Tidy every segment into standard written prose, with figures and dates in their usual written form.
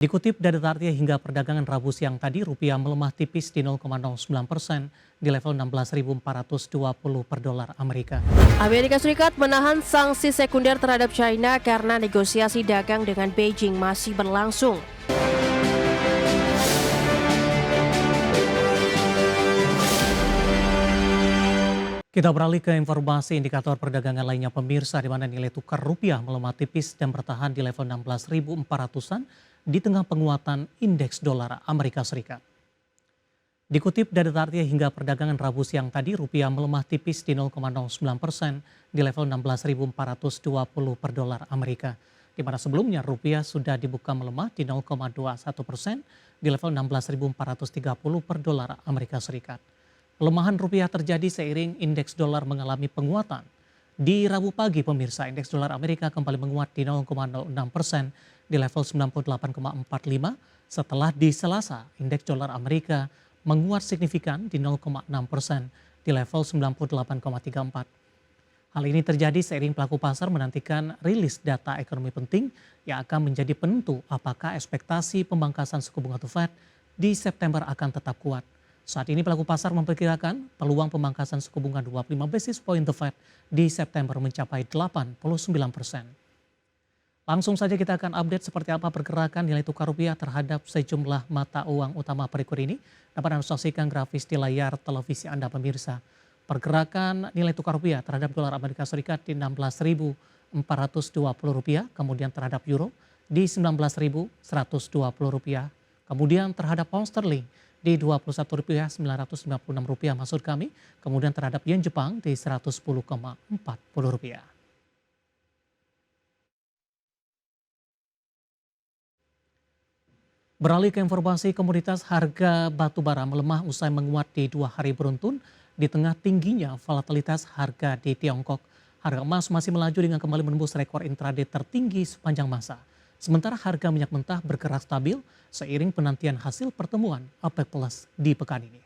Dikutip dari Tartia hingga perdagangan Rabu siang tadi, rupiah melemah tipis di 0,09% di level 16.420 per dolar Amerika. Amerika Serikat menahan sanksi sekunder terhadap China karena negosiasi dagang dengan Beijing masih berlangsung. Kita beralih ke informasi indikator perdagangan lainnya pemirsa, di mana nilai tukar rupiah melemah tipis dan bertahan di level 16.400-an di tengah penguatan indeks dolar Amerika Serikat. Dikutip dari Tartia hingga perdagangan Rabu siang tadi, rupiah melemah tipis di 0,09% di level 16.420 per dolar Amerika. Di mana sebelumnya rupiah sudah dibuka melemah di 0,21% di level 16.430 per dolar Amerika Serikat. Pelemahan rupiah terjadi seiring indeks dolar mengalami penguatan. Di Rabu pagi pemirsa, indeks dolar Amerika kembali menguat di 0,06% di level 98,45 setelah di Selasa indeks dolar Amerika menguat signifikan di 0,6% di level 98,34. Hal ini terjadi seiring pelaku pasar menantikan rilis data ekonomi penting yang akan menjadi penentu apakah ekspektasi pemangkasan suku bunga The Fed di September akan tetap kuat. Saat ini pelaku pasar memperkirakan peluang pemangkasan suku bunga 25 basis point The Fed di September mencapai 89%. Langsung saja kita akan update seperti apa pergerakan nilai tukar rupiah terhadap sejumlah mata uang utama berikut ini. Dapat Anda saksikan grafis di layar televisi Anda pemirsa. Pergerakan nilai tukar rupiah terhadap dolar Amerika Serikat di 16.420 rupiah, kemudian terhadap euro di 19.120 rupiah, kemudian terhadap pound sterling di Rp21.956 maksud kami, kemudian terhadap yen Jepang di Rp110,40. Beralih ke informasi komoditas, harga batu bara melemah usai menguat di 2 hari beruntun di tengah tingginya volatilitas harga di Tiongkok. Harga emas masih melaju dengan kembali menembus rekor intraday tertinggi sepanjang masa. Sementara harga minyak mentah bergerak stabil seiring penantian hasil pertemuan OPEC Plus di pekan ini.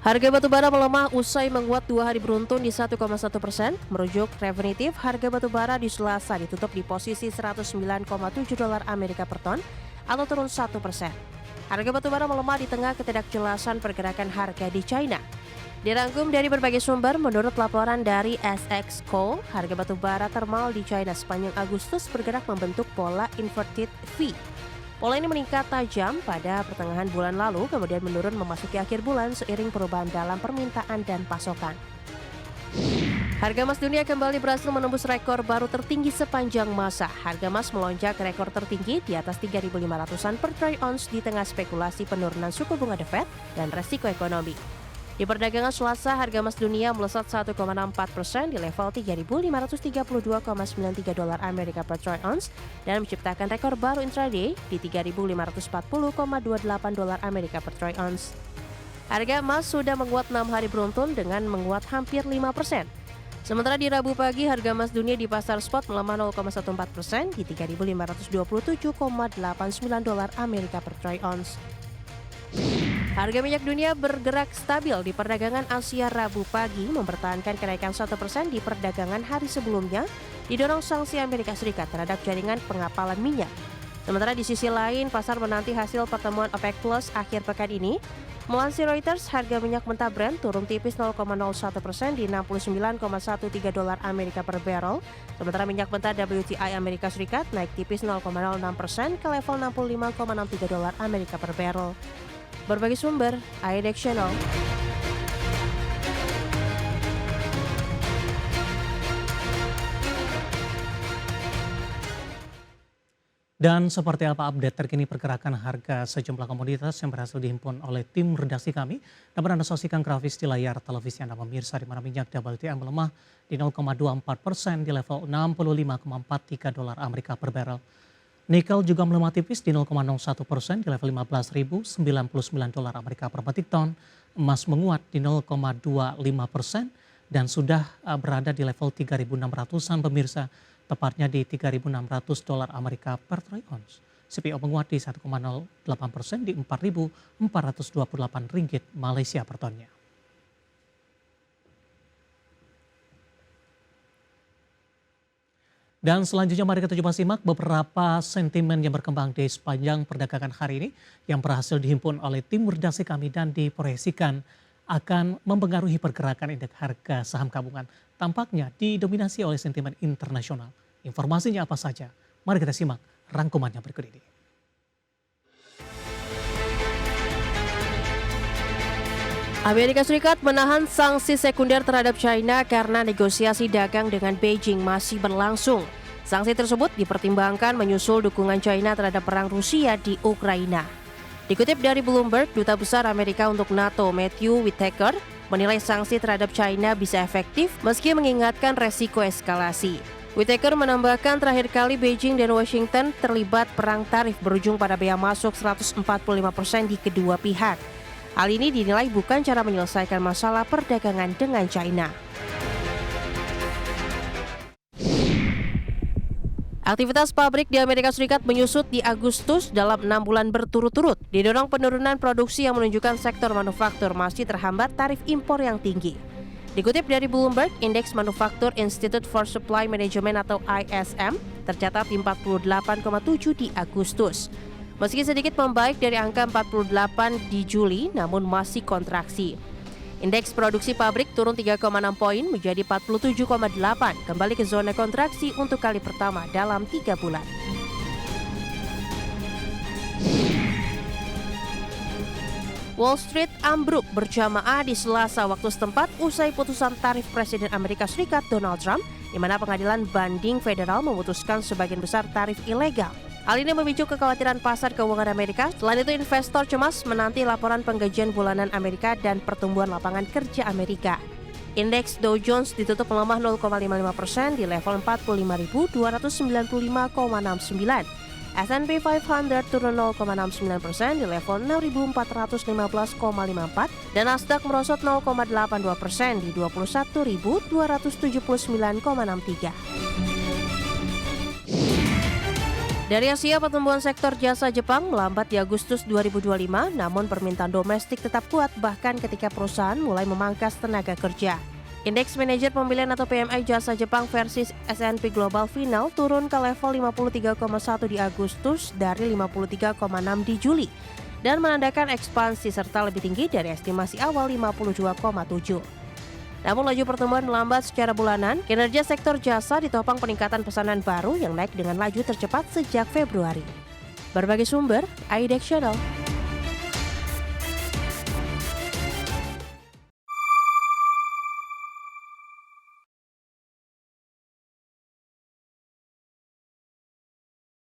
Harga batubara melemah usai menguat 2 hari beruntun di 1,1%. Merujuk Refinitiv, harga batubara di Selasa ditutup di posisi $109,7 Amerika per ton atau turun 1%. Harga batubara melemah di tengah ketidakjelasan pergerakan harga di China. Dirangkum dari berbagai sumber, menurut laporan dari SX Coal, harga batu bara termal di China sepanjang Agustus bergerak membentuk pola inverted V. Pola ini meningkat tajam pada pertengahan bulan lalu, kemudian menurun memasuki akhir bulan seiring perubahan dalam permintaan dan pasokan. Harga emas dunia kembali berhasil menembus rekor baru tertinggi sepanjang masa. Harga emas melonjak ke rekor tertinggi di atas 3.500-an per troy ounce di tengah spekulasi penurunan suku bunga The Fed dan resiko ekonomi. Di perdagangan Selasa, harga emas dunia melesat 1,64% di level $3.532,93 Amerika per troy ounce dan menciptakan rekor baru intraday di $3.540,28 Amerika per troy ounce. Harga emas sudah menguat 6 hari beruntun dengan menguat hampir 5%. Sementara di Rabu pagi, harga emas dunia di pasar spot melemah 0,14% di $3.527,89 Amerika per troy ounce. Harga minyak dunia bergerak stabil di perdagangan Asia Rabu pagi, mempertahankan kenaikan 1% di perdagangan hari sebelumnya, didorong sanksi Amerika Serikat terhadap jaringan pengapalan minyak. Sementara di sisi lain, pasar menanti hasil pertemuan OPEC Plus akhir pekan ini. Melansir Reuters, harga minyak mentah Brent turun tipis 0,01% di $69,13 Amerika per barrel. Sementara minyak mentah WTI Amerika Serikat naik tipis 0,06% ke level $65,63 Amerika per barrel. Berbagai sumber, IDX Channel. Dan seperti apa update terkini pergerakan harga sejumlah komoditas yang berhasil dihimpun oleh tim redaksi kami. Dapat Anda saksikan grafis di layar televisi Anda pemirsa, di mana minyak WTI melemah di 0,24% di level $65,43 Amerika per barrel. Nikel juga melemah tipis di 0,01% di level $15.099 Amerika per batik ton. Emas menguat di 0,25% dan sudah berada di level 3.600-an pemirsa, tepatnya di $3.600 Amerika per troy ounce. CPO menguat di 1,08% di Rp4.428 Malaysia per tonnya. Dan selanjutnya mari kita coba simak beberapa sentimen yang berkembang di sepanjang perdagangan hari ini yang berhasil dihimpun oleh tim redaksi kami dan diproyeksikan akan mempengaruhi pergerakan indeks harga saham gabungan. Tampaknya didominasi oleh sentimen internasional. Informasinya apa saja? Mari kita simak rangkumannya berikut ini. Amerika Serikat menahan sanksi sekunder terhadap China karena negosiasi dagang dengan Beijing masih berlangsung. Sanksi tersebut dipertimbangkan menyusul dukungan China terhadap perang Rusia di Ukraina. Dikutip dari Bloomberg, Duta Besar Amerika untuk NATO Matthew Whitaker menilai sanksi terhadap China bisa efektif meski mengingatkan resiko eskalasi. Whitaker menambahkan terakhir kali Beijing dan Washington terlibat perang tarif berujung pada bea masuk 145% di kedua pihak. Hal ini dinilai bukan cara menyelesaikan masalah perdagangan dengan China. Aktivitas pabrik di Amerika Serikat menyusut di Agustus dalam 6 bulan berturut-turut, didorong penurunan produksi yang menunjukkan sektor manufaktur masih terhambat tarif impor yang tinggi. Dikutip dari Bloomberg, Indeks Manufaktur Institute for Supply Management atau ISM tercatat di 48,7 di Agustus. Meski sedikit membaik dari angka 48 di Juli, namun masih kontraksi. Indeks produksi pabrik turun 3,6 poin menjadi 47,8, kembali ke zona kontraksi untuk kali pertama dalam 3 bulan. Wall Street ambruk berjamaah di Selasa waktu setempat usai putusan tarif Presiden Amerika Serikat Donald Trump, di mana pengadilan banding federal memutuskan sebagian besar tarif ilegal. Hal ini memicu kekhawatiran pasar keuangan Amerika. Selain itu, investor cemas menanti laporan penggajian bulanan Amerika dan pertumbuhan lapangan kerja Amerika. Indeks Dow Jones ditutup melemah 0,55% di level 45.295,69. S&P 500 turun 0,69% di level 6.415,54 dan Nasdaq merosot 0,82% di 21.279,63. Dari Asia, pertumbuhan sektor jasa Jepang melambat di Agustus 2025, namun permintaan domestik tetap kuat bahkan ketika perusahaan mulai memangkas tenaga kerja. Indeks manajer pembelian atau PMI jasa Jepang versus S&P Global Final turun ke level 53,1 di Agustus dari 53,6 di Juli dan menandakan ekspansi serta lebih tinggi dari estimasi awal 52,7. Namun laju pertumbuhan melambat secara bulanan, kinerja sektor jasa ditopang peningkatan pesanan baru yang naik dengan laju tercepat sejak Februari. Berbagai sumber, IDEX Channel.